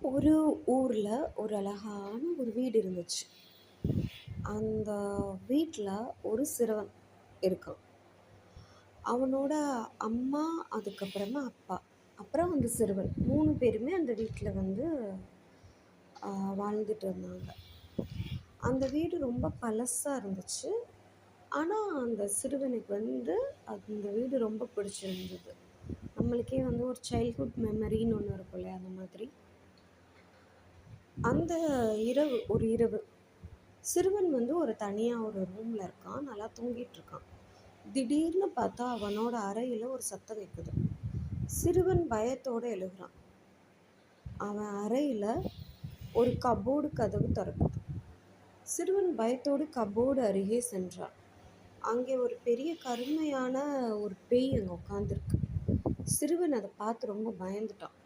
ஒரு ஊர்ல ஒரு அழகான ஒரு வீடு இருந்துச்சு. அந்த வீட்ல ஒரு சிறுவன் இருக்கான். அவனோட அம்மா, அதுக்கப்புறமா அப்பா, அப்புறம் அந்த சிறுவன் 3 பேருமே அந்த வீட்ல அ வாழ்ந்துட்டு இருந்தாங்க. அந்த வீடு ரொம்ப பழசா இருந்துச்சு. ஆனா, அந்த சிறுவனுக்கு அந்த வீடு ரொம்ப பிடிச்சிருந்தது. நம்மளுக்கே ஒரு சைல்ட்ஹுட் மெமரின்னு ஒண்ணு இருக்கும் இல்லையா? அந்த மாதிரி. அந்த ஒரு இரவு சிறுவன் ஒரு தனியா ஒரு ரூம்ல இருக்கான். நல்லா தூங்கிட்டு இருக்கான். திடீர்னு பார்த்தா அவனோட அறையில ஒரு சத்தம் கேட்குது. சிறுவன் பயத்தோட எழுகிறான். அவன் அறையில ஒரு கபோர்டு கதவு திறக்குது. சிறுவன் பயத்தோடு கபோர்டு அருகே சென்றான். அங்கே ஒரு பெரிய கருமையான ஒரு பேய் அங்கே உட்காந்துருக்கு. சிறுவன் அதை பார்த்து ரொம்ப பயந்துட்டான்.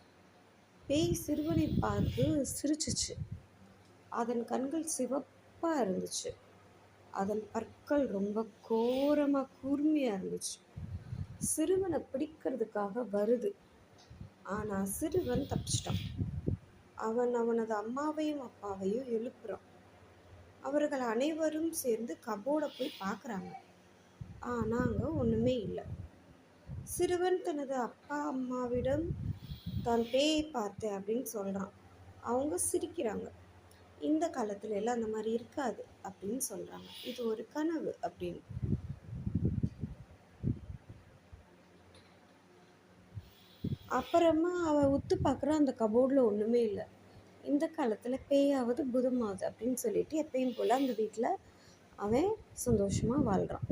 பேய் சிறுவனை பார்த்து சிரிச்சிச்சு. அதன் கண்கள் சிவப்பா இருந்துச்சு. அதன் பற்கள் ரொம்ப கோரமா கூர்மையா இருந்துச்சு. சிறுவனை பிடிக்கிறதுக்காக வருது. ஆனா சிறுவன் தப்பிச்சிட்டான். அவன் அவனது அம்மாவையும் அப்பாவையும் எழுப்புறான். அவர்கள் அனைவரும் சேர்ந்து கபோர்டை போய் பார்க்குறாங்க. ஆனா அங்க ஒண்ணுமே இல்லை. சிறுவன் தனது அப்பா அம்மாவிடம் தான் பேயை பார்த்தேன் அப்படின்னு சொல்றான். அவங்க சிரிக்கிறாங்க. இந்த காலத்துல எல்லாம் அந்த மாதிரி இருக்காது அப்படின்னு சொல்றாங்க. இது ஒரு கனவு அப்படின்னு. அப்புறமா அவன் உத்து பார்க்குறான். அந்த கபோர்டில் ஒன்றுமே இல்லை. இந்த காலத்தில் பேயாவது பூதமாவது அப்படின்னு சொல்லிட்டு எப்பயும் போல் அந்த வீட்டில் அவன் சந்தோஷமாக வாழ்கிறான்.